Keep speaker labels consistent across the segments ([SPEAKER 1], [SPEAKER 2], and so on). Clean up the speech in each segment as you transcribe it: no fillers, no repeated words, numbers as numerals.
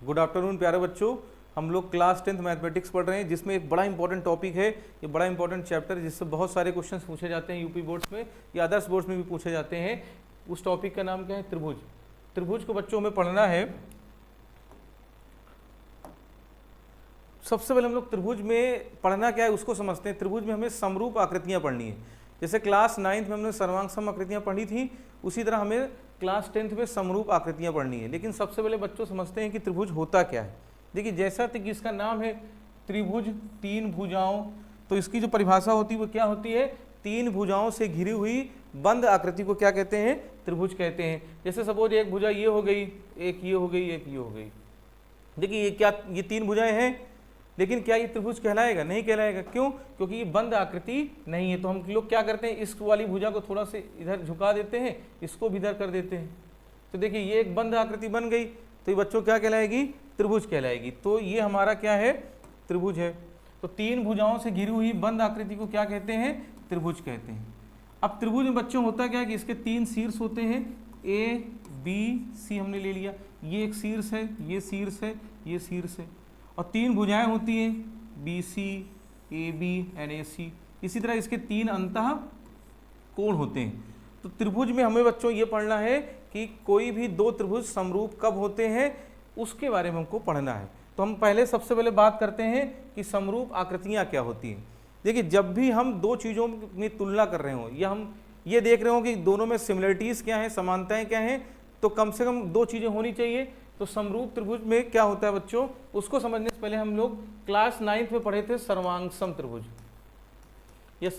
[SPEAKER 1] Good afternoon प्यारे बच्चों। हम लोग क्लास 10th मैथमेटिक्स पढ़ रहे हैं, जिसमें एक बड़ा इंपॉर्टेंट टॉपिक है, ये बड़ा इंपॉर्टेंट चैप्टर है जिससे बहुत सारे क्वेश्चंस पूछे जाते हैं यूपी बोर्ड्स में या अदर्स बोर्ड्स में भी पूछे जाते हैं। उस टॉपिक का नाम क्या है? त्रिभुज। त्रिभुज को बच्चों में पढ़ना है। सबसे पहले हम लोग त्रिभुज में पढ़ना क्या है उसको समझते हैं। त्रिभुज में हमें समरूप आकृतियां पढ़नी है। जैसे क्लास 9th में हमने सर्वांग आकृतियां पढ़ी थी, उसी तरह हमें क्लास 10th में समरूप आकृतियां पढ़नी है। लेकिन सबसे पहले बच्चों समझते हैं कि त्रिभुज होता क्या है। देखिए, जैसा कि इसका नाम है त्रिभुज, तीन भुजाओं, तो इसकी जो परिभाषा होती है वो क्या होती है? तीन भुजाओं से घिरी हुई बंद आकृति को क्या कहते हैं? त्रिभुज कहते हैं। जैसे सपोज एक भुजा ये हो गई, एक ये हो गई, एक ये हो गई। देखिए ये क्या, ये तीन भुजाएं हैं, लेकिन क्या ये त्रिभुज कहलाएगा? नहीं कहलाएगा। क्यों? क्योंकि ये बंद आकृति नहीं है। तो हम लोग क्या करते हैं, इस वाली भुजा को थोड़ा से इधर झुका देते हैं, इसको भी इधर कर देते हैं। तो देखिए ये एक बंद आकृति बन गई, तो ये बच्चों क्या कहलाएगी? त्रिभुज कहलाएगी। तो ये हमारा क्या है? त्रिभुज है। तो तीन भुजाओं से घिरी हुई बंद आकृति को क्या कहते हैं? त्रिभुज कहते हैं। अब त्रिभुज में बच्चों होता क्या है कि इसके तीन शीर्ष होते हैं, ए बी सी हमने ले लिया। ये एक शीर्ष है, ये शीर्ष है, ये शीर्ष है, और तीन भुजाएं होती हैं, B C, A B and A C. इसी तरह इसके तीन अंतः कोण होते हैं। तो त्रिभुज में हमें बच्चों ये पढ़ना है कि कोई भी दो त्रिभुज समरूप कब होते हैं, उसके बारे में हमको पढ़ना है। तो हम पहले सबसे पहले बात करते हैं कि समरूप आकृतियां क्या होती हैं। देखिए, जब भी हम दो चीज़ों में तुलना कर रहे हो या हम ये देख रहे हो कि दोनों में सिमिलरिटीज़ क्या हैं, समानताएं क्या हैं, तो कम से कम दो चीज़ें होनी चाहिए। तो समरूप त्रिभुज में क्या होता है बच्चों, उसको समझने से पहले हम लोग क्लास 9th में पढ़े थे सर्वांगसम त्रिभुज। ये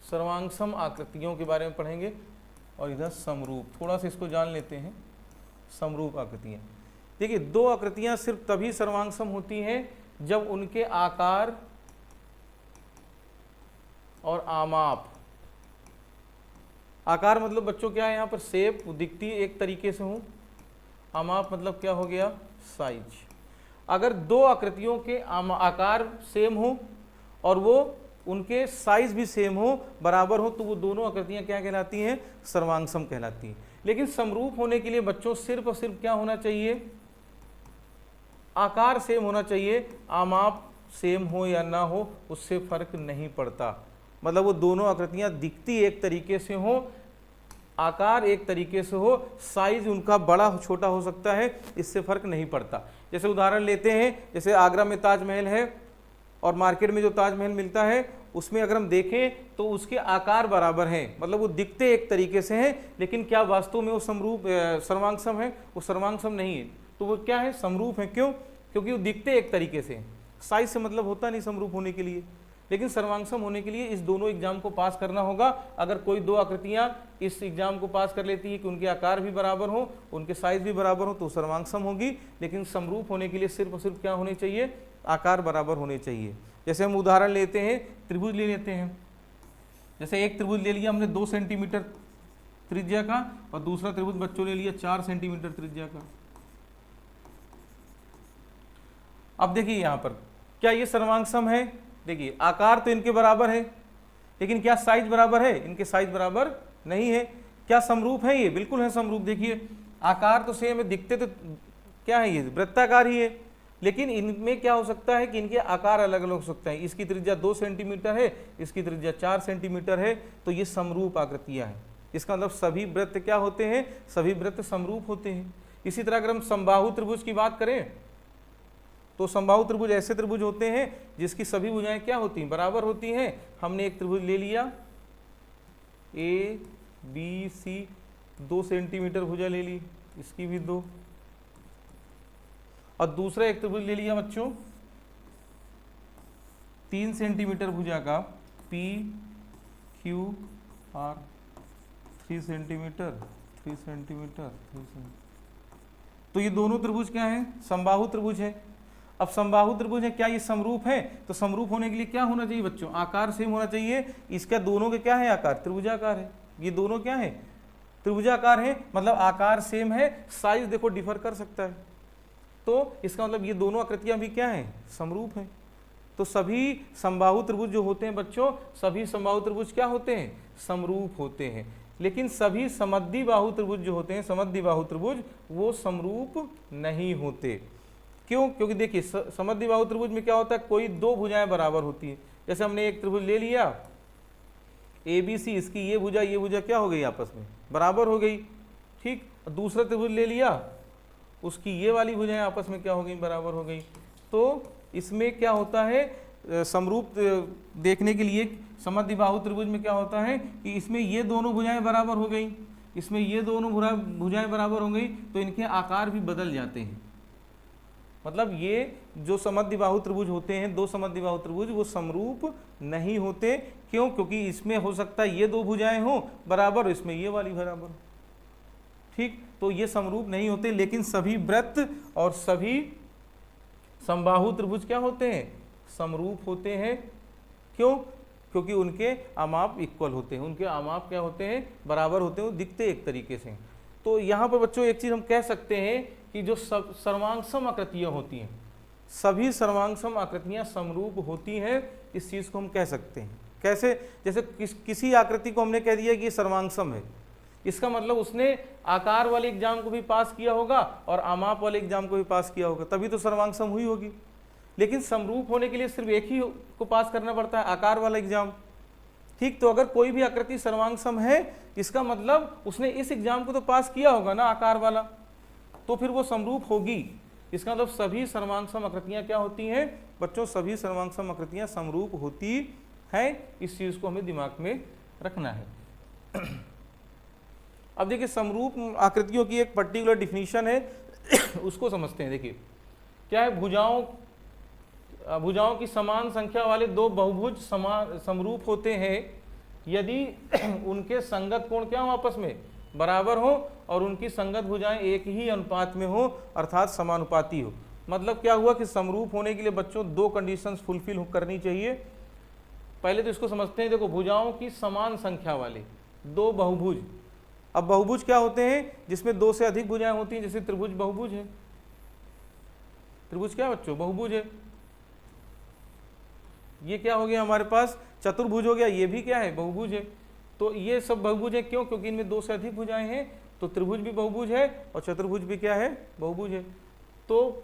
[SPEAKER 1] सर्वांगसम आकृतियों के बारे में पढ़ेंगे, और इधर समरूप, थोड़ा सा इसको जान लेते हैं। समरूप आकृतियां, देखिए दो आकृतियां सिर्फ तभी सर्वांगसम होती हैं जब उनके आकार और आमाप, आकार मतलब बच्चों क्या है यहाँ पर? शेप, दिखती एक तरीके से हो। आमाप मतलब क्या हो गया? साइज। अगर दो आकृतियों के आकार सेम हो और वो उनके साइज भी सेम हो, बराबर हो, तो वो दोनों आकृतियां क्या कहलाती हैं? सर्वांगसम कहलाती हैं। लेकिन समरूप होने के लिए बच्चों सिर्फ और सिर्फ क्या होना चाहिए? आकार सेम होना चाहिए। आमाप सेम हो या ना हो उससे फर्क नहीं पड़ता। मतलब वो दोनों आकृतियां दिखती एक तरीके से हो, आकार एक तरीके से हो, साइज उनका बड़ा छोटा हो सकता है, इससे फर्क नहीं पड़ता। जैसे उदाहरण लेते हैं, जैसे आगरा में ताजमहल है और मार्केट में जो ताजमहल मिलता है उसमें अगर हम देखें तो उसके आकार बराबर हैं, मतलब वो दिखते एक तरीके से हैं, लेकिन क्या वास्तव में वो समरूप सर्वांगसम है? वो सर्वांगसम नहीं है। तो वो क्या है? समरूप है। क्यों? क्योंकि वो दिखते एक तरीके से। साइज से मतलब होता नहीं समरूप होने के लिए। लेकिन सर्वांगसम होने के लिए इस दोनों एग्जाम को पास करना होगा। अगर कोई दो आकृतियां इस एग्जाम को पास कर लेती है कि उनके आकार भी बराबर हो, उनके साइज भी बराबर हो, तो सर्वांगसम होगी। लेकिन समरूप होने के लिए सिर्फ और सिर्फ क्या होने चाहिए? आकार बराबर होने चाहिए। जैसे हम उदाहरण लेते हैं, त्रिभुज ले लेते हैं। जैसे एक त्रिभुज ले लिया हमने 2 सेंटीमीटर त्रिज्या का, और दूसरा त्रिभुज बच्चों ने लिया 4 सेंटीमीटर त्रिज्या का। अब देखिए यहाँ पर क्या ये सर्वांगसम है? देखिए आकार तो इनके बराबर है, लेकिन क्या साइज बराबर है? इनके साइज बराबर नहीं है। क्या समरूप है? ये बिल्कुल है समरूप। देखिए आकार तो सेम है, दिखते तो क्या है, ये वृत्ताकार ही है, लेकिन इनमें क्या हो सकता है कि इनके आकार अलग अलग हो सकते हैं। इसकी त्रिज्या 2 सेंटीमीटर है, इसकी त्रिज्या 4 सेंटीमीटर है, तो ये समरूप आकृतियां हैं। इसका मतलब सभी वृत्त क्या होते हैं? सभी वृत्त समरूप होते हैं। इसी तरह अगर हम समबाहु त्रिभुज की बात करें तो समबाहु त्रिभुज ऐसे त्रिभुज होते हैं जिसकी सभी भुजाएं क्या होती हैं? बराबर होती हैं। हमने एक त्रिभुज ले लिया, ए बी सी, 2 सेंटीमीटर भुजा ले ली, इसकी भी 2, और दूसरा एक त्रिभुज ले लिया बच्चों 3 सेंटीमीटर भुजा का, P Q R, 3 centimetre 3 centimetre 3 centimetre. तो ये दोनों त्रिभुज क्या हैं? समबाहु त्रिभुज है। अब समबाहु त्रिभुज है, क्या ये समरूप है? तो समरूप होने के लिए क्या होना चाहिए बच्चों? आकार सेम होना चाहिए। इसका दोनों के क्या है? आकार त्रिभुजाकार है। ये दोनों क्या है? त्रिभुजाकार है, मतलब आकार सेम है, साइज देखो डिफर कर सकता है। तो इसका मतलब ये दोनों आकृतियां भी क्या हैं? समरूप हैं। तो सभी समबाहु त्रिभुज जो होते हैं बच्चों, सभी समबाहु त्रिभुज क्या होते हैं? समरूप होते हैं। लेकिन सभी समद्विबाहु त्रिभुज जो होते हैं, समद्विबाहु त्रिभुज, वो समरूप नहीं होते। क्यों? क्योंकि देखिए समद्विबाहु त्रिभुज में क्या होता है, कोई दो भुजाएं बराबर होती है। जैसे हमने एक त्रिभुज ले लिया ABC, इसकी ये भुजा क्या हो गई, आपस में बराबर हो गई, ठीक। दूसरा त्रिभुज ले लिया, उसकी ये वाली भुजाएं आपस में क्या हो गई, बराबर हो गई। तो इसमें क्या होता है, समरूप देखने के लिए समद्विबाहु त्रिभुज में क्या होता है कि इसमें ये दोनों भुजाएं बराबर हो गई, इसमें ये दोनों भुजाएं बराबर हो गई, तो इनके आकार भी बदल जाते हैं। मतलब ये जो समद्विबाहु त्रिभुज होते हैं, दो समद्विबाहु त्रिभुज, वो समरूप नहीं होते। क्यों? क्योंकि इसमें हो सकता है ये दो भुजाएं हो बराबर, इसमें ये वाली बराबर, ठीक। तो ये समरूप नहीं होते। लेकिन सभी वृत्त और सभी समबाहु त्रिभुज क्या होते हैं, समरूप होते हैं। क्यों? क्योंकि उनके आमाप इक्वल होते हैं, उनके आमाप क्या होते हैं, बराबर होते हैं, दिखते एक तरीके से। तो यहाँ पर बच्चों एक चीज़ हम कह सकते हैं कि जो सर्वांगसम आकृतियाँ होती हैं, सभी सर्वांगसम आकृतियाँ समरूप होती हैं। इस चीज़ को हम कह सकते हैं। कैसे? जैसे किसी आकृति को हमने कह दिया कि ये सर्वांगसम है, इसका मतलब उसने आकार वाले एग्जाम को भी पास किया होगा और आमाप वाले एग्जाम को भी पास किया होगा, तभी तो सर्वांगसम हुई होगी। लेकिन समरूप होने के लिए सिर्फ एक ही को पास करना पड़ता है, आकार वाला एग्जाम, ठीक। तो अगर कोई भी आकृति सर्वांगसम है, इसका मतलब उसने इस एग्जाम को तो पास किया होगा ना, आकार वाला, तो फिर वो समरूप होगी। इसका मतलब सभी सर्वांगसम आकृतियां क्या होती हैं बच्चों, सभी सर्वांगसम आकृतियां समरूप होती हैं। इस चीज को हमें दिमाग में रखना है। अब देखिए समरूप आकृतियों की एक पर्टिकुलर डिफिनीशन है, उसको समझते हैं। देखिए क्या है, भुजाओं की समान संख्या वाले दो बहुभुज समरूप होते हैं यदि उनके संगत कोण क्या हो, आपस में बराबर हो, और उनकी संगत भुजाएं एक ही अनुपात में हो, अर्थात समानुपाती हो। मतलब क्या हुआ कि समरूप होने के लिए बच्चों दो कंडीशंस फुलफिल करनी चाहिए। पहले तो इसको समझते हैं। देखो भुजाओं की समान संख्या वाले दो बहुभुज। अब बहुभुज क्या होते हैं, जिसमें दो से अधिक भुजाएं होती हैं, जैसे त्रिभुज बहुभुज है। त्रिभुज क्या बच्चों, बहुभुज है। ये क्या हो गया हमारे पास, चतुर्भुज हो गया, ये भी क्या है, बहुभुज है। तो ये सब बहुभुज है। क्यों? क्योंकि इनमें दो से अधिक भुजाएं हैं, तो त्रिभुज भी बहुभुज है और चतुर्भुज भी क्या है, बहुभुज है। तो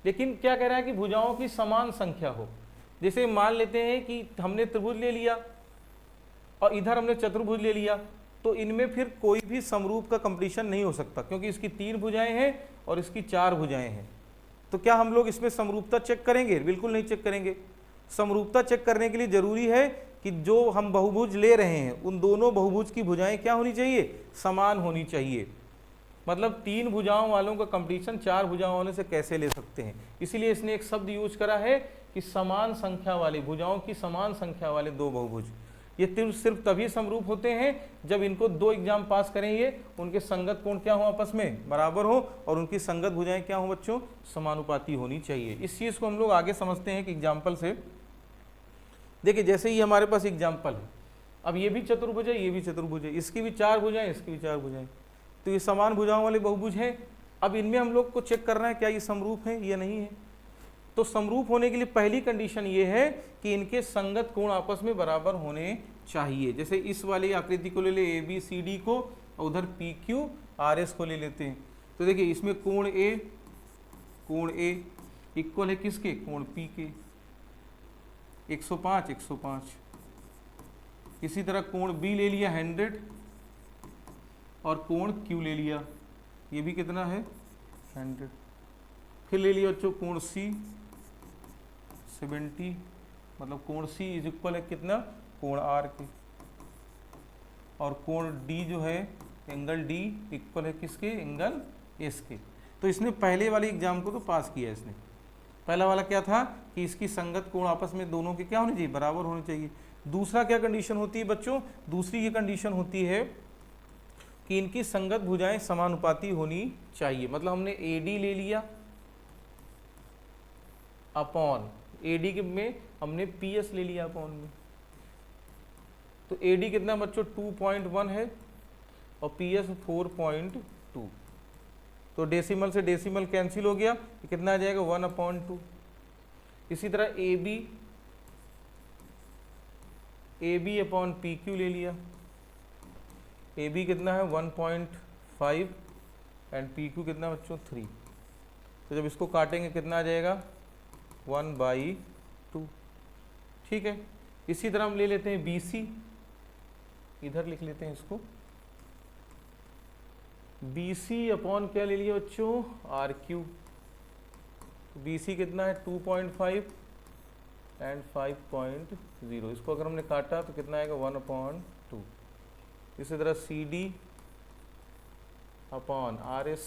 [SPEAKER 1] लेकिन क्या कह रहा है कि भुजाओं की समान संख्या हो। जैसे मान लेते हैं कि हमने त्रिभुज ले लिया और इधर हमने चतुर्भुज ले लिया, तो इनमें फिर कोई भी समरूप का कंपटीशन नहीं हो सकता, क्योंकि इसकी 3 भुजाएं हैं और इसकी 4 भुजाएं हैं। तो क्या हम लोग इसमें समरूपता चेक करेंगे? बिल्कुल नहीं चेक करेंगे। समरूपता चेक करने के लिए जरूरी है कि जो हम बहुभुज ले रहे हैं उन दोनों बहुभुज की भुजाएं क्या होनी चाहिए, समान होनी चाहिए। मतलब 3 भुजाओं वालों का कंपटीशन 4 भुजाओं वालों से कैसे ले सकते हैं। इसीलिए इसने एक शब्द यूज करा है कि समान संख्या वाले, भुजाओं की समान संख्या वाले दो बहुभुज। ये सिर्फ तभी समरूप होते हैं जब इनको दो एग्जाम पास करेंगे, उनके संगत कोण क्या हो, आपस में बराबर हो, और उनकी संगत भुजाएं क्या हो बच्चों, समानुपाती होनी चाहिए। इस चीज को हम लोग आगे समझते हैं कि एग्जाम्पल से। देखिए जैसे ही हमारे पास एग्जाम्पल है, अब ये भी चतुर्भुज है, ये भी चतुर्भुज है, इसकी भी 4 भुजाएं, इसकी भी 4 भुजाएं, तो ये समान भुजाओं वाले बहुभुज हैं। अब इनमें हम लोग को चेक करना है क्या ये समरूप है या नहीं है। तो समरूप होने के लिए पहली कंडीशन ये है कि इनके संगत कोण आपस में बराबर होने चाहिए। जैसे इस वाली आकृति को ले ले ABCD को, और उधर PQRS को ले लेते हैं। तो देखिए इसमें कोण A इक्वल है किसके, कोण P के, 105 105। इसी तरह कोण B ले लिया 100 और कोण Q ले लिया, ये भी कितना है 100। फिर ले लिया बच्चों कोण C 70, मतलब कोण C इज इक्वल है कितना, कोण R के, और कोण D जो है, एंगल D इक्वल है किसके, एंगल S के। तो इसने पहले वाले एग्जाम को तो पास किया। इसने पहला वाला क्या था कि इसकी संगत कोण आपस में दोनों के क्या होने चाहिए, बराबर होने चाहिए। दूसरा क्या कंडीशन होती है बच्चों, दूसरी ये कंडीशन होती है कि इनकी संगत भुजाएं समानुपाती होनी चाहिए। मतलब हमने AD ले लिया अपॉन AD में हमने PS ले लिया अपॉन में, तो AD कितना बच्चों 2.1 है और PS 4.2। तो डेसिमल से डेसिमल कैंसिल हो गया, तो कितना आ जाएगा 1/2। इसी तरह AB अपॉन PQ ले लिया, ए बी कितना है 1.5 एंड पी क्यू कितना बच्चों 3। तो जब इसको काटेंगे कितना आ जाएगा 1/2। ठीक है, इसी तरह हम ले लेते हैं बी सी, इधर लिख लेते हैं इसको, बी सी अपॉन क्या ले लिया बच्चों आर क्यू। बी सी कितना है 2.5 एंड 5.0, इसको अगर हमने काटा तो कितना आएगा 1/2। इसी तरह C D upon R S,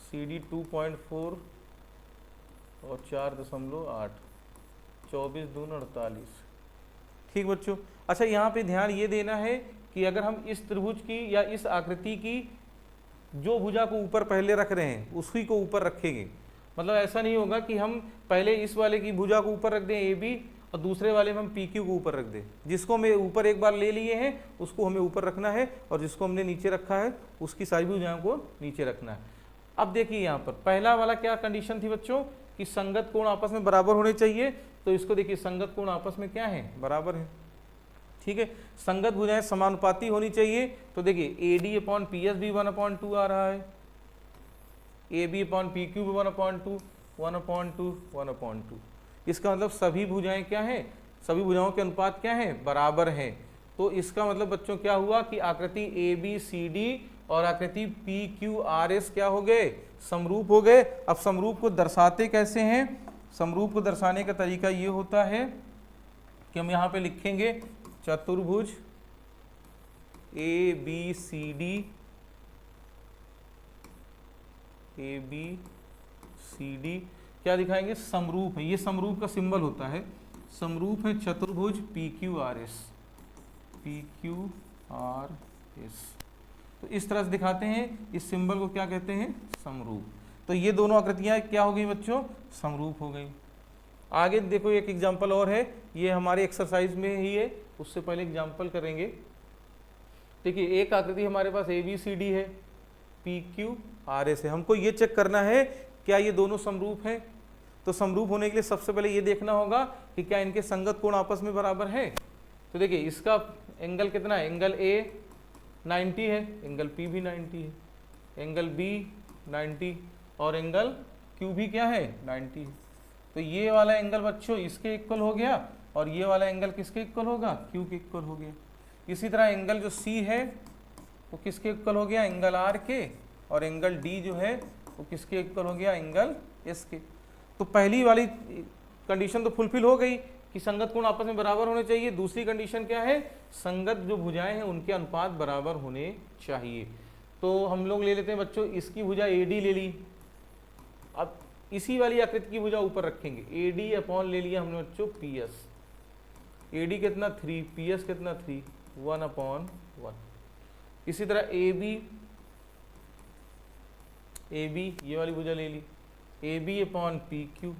[SPEAKER 1] C D 2.4 और 4.8, 24 दून 48। ठीक बच्चों, अच्छा यहाँ पे ध्यान ये देना है कि अगर हम इस त्रिभुज की या इस आकृति की जो भुजा को ऊपर पहले रख रहे हैं उसी को ऊपर रखेंगे। मतलब ऐसा नहीं होगा कि हम पहले इस वाले की भुजा को ऊपर रख दें ए बी और दूसरे वाले में हम पी क्यू को ऊपर रख दें। जिसको हमें ऊपर एक बार ले लिए हैं उसको हमें ऊपर रखना है और जिसको हमने नीचे रखा है उसकी सारी भुजाओं को नीचे रखना है। अब देखिए यहाँ पर पहला वाला क्या कंडीशन थी बच्चों कि संगत कोण आपस में बराबर होने चाहिए। तो इसको देखिए संगत कोण आपस में क्या है बराबर है। ठीक है, संगत भुजाएं समानुपाती होनी चाहिए। तो देखिए A D upon P S भी 1/2 आ रहा है, A B upon P Q भी 1/2, 1/2, 1/2। इसका मतलब सभी भुजाएं क्या हैं, सभी भुजाओं के अनुपात क्या है बराबर हैं। तो इसका मतलब बच्चों क्या हुआ कि आकृति ए बी सी डी और आकृति पी क्यू आर एस क्या हो गए समरूप हो गए। अब समरूप को दर्शाते कैसे हैं, समरूप को दर्शाने का तरीका ये होता है कि हम यहाँ पे लिखेंगे चतुर्भुज A B C D, A B C D क्या दिखाएंगे समरूप है। ये समरूप का सिंबल होता है, समरूप है चतुर्भुज P Q R S, P Q R S. तो इस तरह से दिखाते हैं, इस सिंबल को क्या कहते हैं समरूप। तो ये दोनों आकृतियां क्या हो गई बच्चों समरूप हो गई। आगे देखो एक एग्जांपल और है, ये हमारे एक्सरसाइज में ही है, उससे पहले एग्जांपल करेंगे। देखिए एक आकृति हमारे पास ए बी सी डी है, पी क्यू आर एस है। हमको ये चेक करना है क्या ये दोनों समरूप हैं। तो समरूप होने के लिए सबसे पहले ये देखना होगा कि क्या इनके संगत कोण आपस में बराबर है। तो देखिए इसका एंगल कितना है, एंगल ए 90 है, एंगल पी भी 90 है, एंगल बी 90 और एंगल क्यू भी क्या है 90 है। तो ये वाला एंगल बच्चों इसके इक्वल हो गया और ये वाला एंगल किसके इक्वल होगा क्यू के इक्वल हो गया। इसी तरह एंगल जो सी है वो किसके इक्वल हो गया एंगल आर के, और एंगल डी जो है वो किसके इक्वल हो गया एंगल एस के। तो पहली वाली कंडीशन तो फुलफिल हो गई कि संगत कोण आपस में बराबर होने चाहिए। दूसरी कंडीशन क्या है, संगत जो भुजाएं हैं उनके अनुपात बराबर होने चाहिए। तो हम लोग ले लेते हैं बच्चों इसकी भुजा ए डी ले ली, अब इसी वाली आकृति की भुजा ऊपर रखेंगे, ए डी अपॉन ले लिया हमने बच्चों पी एस। ए डी कितना 3, पी एस कितना 3, 1/1। इसी तरह ए बी ये वाली भुजा ले ली, A B upon P Q,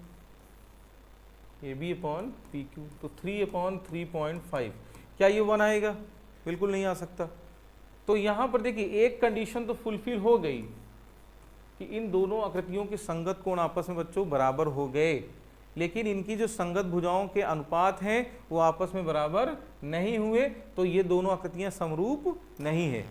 [SPEAKER 1] A B upon P Q. तो 3/3.5 क्या ये 1 आएगा, बिल्कुल नहीं आ सकता। तो यहाँ पर देखिए एक कंडीशन तो फुलफिल हो गई कि इन दोनों आकृतियों के संगत कोण आपस में बच्चों बराबर हो गए, लेकिन इनकी जो संगत भुजाओं के अनुपात हैं वो आपस में बराबर नहीं हुए। तो ये दोनों आकृतियां समरूप नहीं है।